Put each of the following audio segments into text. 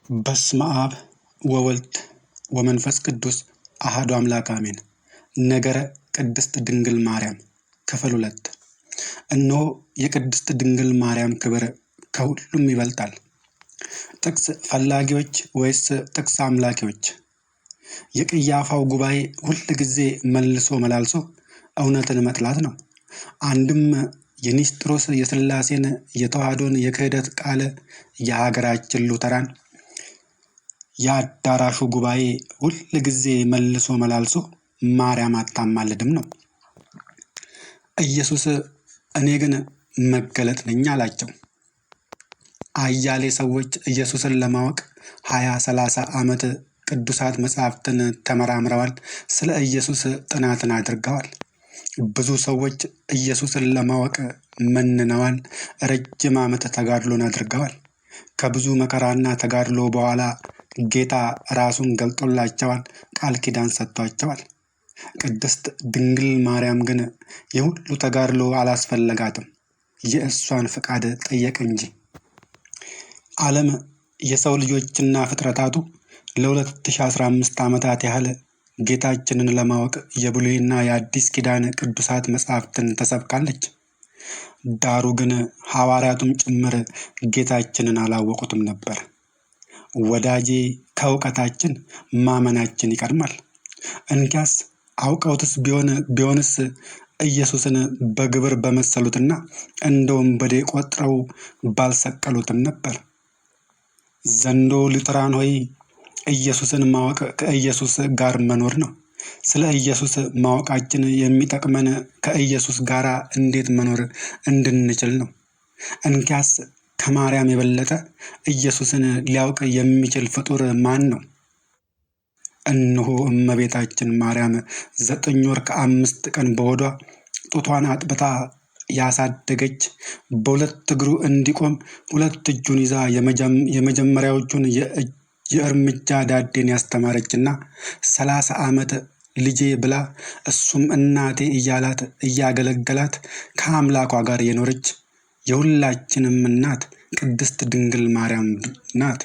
በስመ አብ ወወልድ ወመንፈስ ቅዱስ አሐዱ አምላክ አሜን። ነገረ ቅድስት ድንግል ማርያም ክፍል 2። እነሆ የቅድስት ድንግል ማርያም ክብር ከሁሉም ይበልጣል። ጥቅስ ፈላጊዎች ወይስ ጥቅስ አምላኪዎች? የቅያፋው ጉባኤ ሁል ጊዜ መልሶ መላልሶ እውነትን መጥላት ነው። አንድም የኒስጥሮስ የሥላሴን የተዋህዶን የክህደት ቃል የሀገራችን ሉተራን የአዳራሹ ጉባኤ ሁል ጊዜ መልሶ መላልሶ ማርያም አታማልድም ነው። ኢየሱስ እኔ ግን መገለጥ ነኝ አላቸው። አያሌ ሰዎች ኢየሱስን ለማወቅ 20-30 ዓመት ቅዱሳት መጻሕፍትን ተመራምረዋል። ስለ ኢየሱስ ጥናትን አድርገዋል። ብዙ ሰዎች ኢየሱስን ለማወቅ መንነዋል። ረጅም ዓመት ተጋድሎን አድርገዋል። ከብዙ መከራና ተጋድሎ በኋላ ጌታ ራሱን ገልጦላቸዋል፣ ቃል ኪዳን ሰጥቷቸዋል። ቅድስት ድንግል ማርያም ግን የሁሉ ተጋድሎ አላስፈለጋትም፣ የእሷን ፍቃድ ጠየቅ እንጂ። ዓለም የሰው ልጆችና ፍጥረታቱ ለ2015 ዓመታት ያህል ጌታችንን ለማወቅ የብሉይና የአዲስ ኪዳን ቅዱሳት መጻሕፍትን ተሰብካለች። ዳሩ ግን ሐዋርያቱም ጭምር ጌታችንን አላወቁትም ነበር። ወዳጄ፣ ከእውቀታችን ማመናችን ይቀድማል። እንኪያስ አውቀውትስ ቢሆንስ ኢየሱስን በግብር በመሰሉትና እንደ ወንበዴ ቆጥረው ባልሰቀሉትም ነበር። ዘንዶ ሉተራን ሆይ፣ ኢየሱስን ማወቅ ከኢየሱስ ጋር መኖር ነው። ስለ ኢየሱስ ማወቃችን የሚጠቅመን ከኢየሱስ ጋር እንዴት መኖር እንድንችል ነው። እንኪያስ ከማርያም የበለጠ ኢየሱስን ሊያውቅ የሚችል ፍጡር ማን ነው? እነሆ እመቤታችን ማርያም 9 ወር ከ5 ቀን በሆዷ ጡቷን አጥብታ ያሳደገች፣ በሁለት እግሩ እንዲቆም 2 እጁን ይዛ የመጀመሪያዎቹን የእርምጃ ዳዴን ያስተማረችና 30 ዓመት ልጄ ብላ እሱም እናቴ እያላት እያገለገላት ከአምላኳ ጋር የኖረች የሁላችንም እናት ቅድስት ድንግል ማርያም ናት።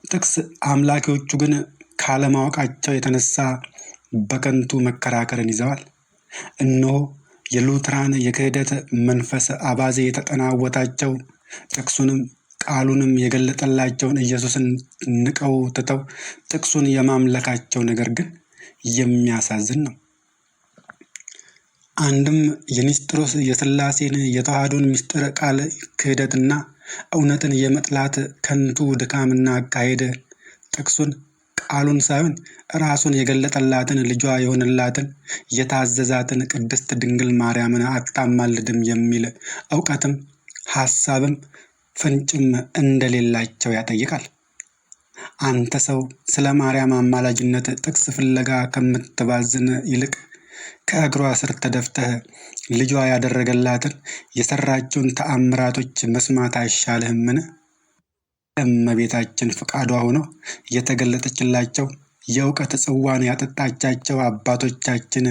ጥቅስ አምላኪዎቹ ግን ካለማወቃቸው የተነሳ በከንቱ መከራከርን ይዘዋል። እነሆ የሉትራን የክህደት መንፈስ አባዜ የተጠናወታቸው ጥቅሱንም ቃሉንም የገለጠላቸውን ኢየሱስን ንቀው ትተው ጥቅሱን የማምለካቸው ነገር ግን የሚያሳዝን ነው። አንድም የኒስጥሮስ የሥላሴን የተዋህዶን ምስጢረ ቃል ክህደትና እውነትን የመጥላት ከንቱ ድካምና አካሄድ ጥቅሱን ቃሉን ሳይሆን ራሱን የገለጠላትን ልጇ የሆነላትን የታዘዛትን ቅድስት ድንግል ማርያምን አታማልድም የሚል እውቀትም ሐሳብም ፍንጭም እንደሌላቸው ያጠይቃል። አንተ ሰው ስለ ማርያም አማላጅነት ጥቅስ ፍለጋ ከምትባዝን ይልቅ ከእግሯ ስር ተደፍተህ ልጇ ያደረገላትን የሰራቸውን ተአምራቶች መስማት አይሻልህምን? እመቤታችን ፍቃዷ ሆኖ የተገለጠችላቸው የእውቀት ጽዋን ያጠጣቻቸው አባቶቻችን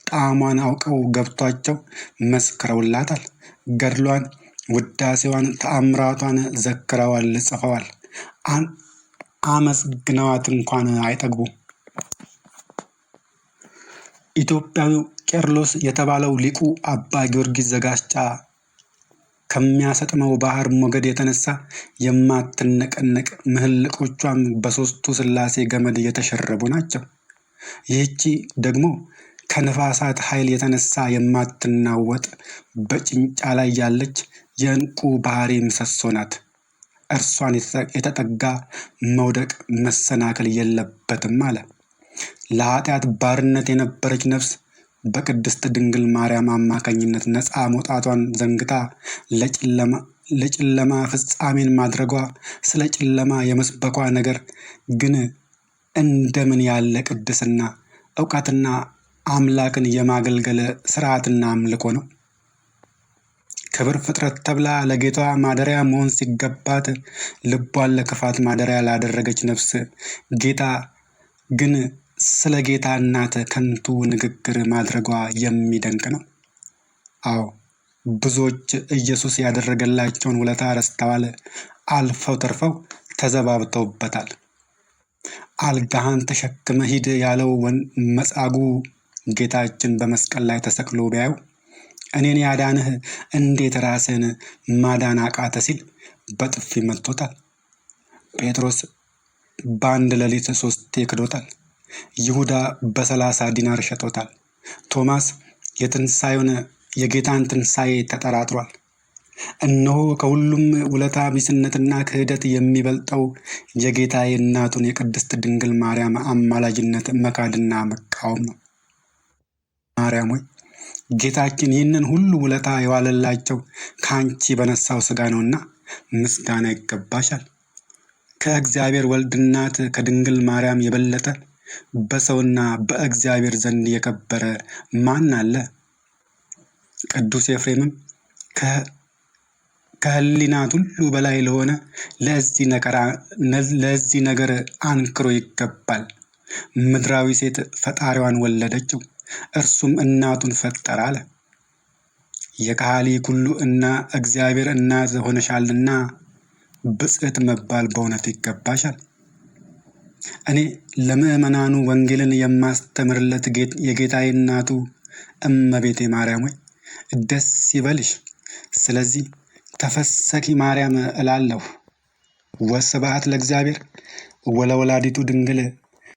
ጣዕሟን አውቀው ገብቷቸው መስክረውላታል። ገድሏን፣ ውዳሴዋን፣ ተአምራቷን ዘክረዋል፣ ጽፈዋል። አመስግነዋት እንኳን አይጠግቡ። ኢትዮጵያዊው ቄርሎስ የተባለው ሊቁ አባ ጊዮርጊስ ዘጋስጫ ከሚያሰጥመው ባህር ሞገድ የተነሳ የማትነቀነቅ ምህልቆቿም በሦስቱ ሥላሴ ገመድ የተሸረቡ ናቸው። ይህቺ ደግሞ ከነፋሳት ኃይል የተነሳ የማትናወጥ በጭንጫ ላይ ያለች የዕንቁ ባህሪ ምሰሶ ናት። እርሷን የተጠጋ መውደቅ መሰናከል የለበትም አለ። ለኃጢአት ባርነት የነበረች ነፍስ በቅድስት ድንግል ማርያም አማካኝነት ነፃ መውጣቷን ዘንግታ ለጨለማ ፍጻሜን ማድረጓ፣ ስለ ጨለማ የመስበኳ ነገር ግን እንደምን ያለ ቅድስና፣ እውቀትና አምላክን የማገልገል ስርዓትና አምልኮ ነው! ክብር ፍጥረት ተብላ ለጌቷ ማደሪያ መሆን ሲገባት ልቧን ለክፋት ማደሪያ ላደረገች ነፍስ ጌታ ግን ስለ ጌታ እናት ከንቱ ንግግር ማድረጓ የሚደንቅ ነው። አዎ፣ ብዙዎች ኢየሱስ ያደረገላቸውን ውለታ ረስተዋል። አልፈው ተርፈው ተዘባብተውበታል። አልጋህን ተሸክመ ሂድ ያለው መጻጉዕ ጌታችን በመስቀል ላይ ተሰቅሎ ቢያዩ እኔን ያዳንህ እንዴት ራስህን ማዳን አቃተ ሲል በጥፊ መቶታል። ጴጥሮስ በአንድ ሌሊት 3 ክዶታል። ይሁዳ በ30 ዲናር ሸጦታል። ቶማስ የጌታን ትንሣኤ ተጠራጥሯል። እነሆ ከሁሉም ውለታ ቢስነትና ክህደት የሚበልጠው የጌታዬ እናቱን የቅድስት ድንግል ማርያም አማላጅነት መካድና መቃወም ነው። ማርያም ሆይ ጌታችን ይህንን ሁሉ ውለታ የዋለላቸው ከአንቺ በነሳው ሥጋ ነውና ምስጋና ይገባሻል። ከእግዚአብሔር ወልድ እናት ከድንግል ማርያም የበለጠ በሰውና በእግዚአብሔር ዘንድ የከበረ ማን አለ? ቅዱስ ኤፍሬምም ከሕሊናት ሁሉ በላይ ለሆነ ለዚህ ነገር አንክሮ ይገባል። ምድራዊ ሴት ፈጣሪዋን ወለደችው፣ እርሱም እናቱን ፈጠረ አለ። የካህሊ ሁሉ እግዚአብሔር እናት ሆነሻልና ብፅዕት መባል በእውነት ይገባሻል። እኔ ለምዕመናኑ ወንጌልን የማስተምርለት የጌታዬ እናቱ እመቤቴ ማርያም ሆይ ደስ ይበልሽ። ስለዚህ ተፈሰኪ ማርያም እላለሁ። ወስብሐት ለእግዚአብሔር ወለወላዲቱ ድንግል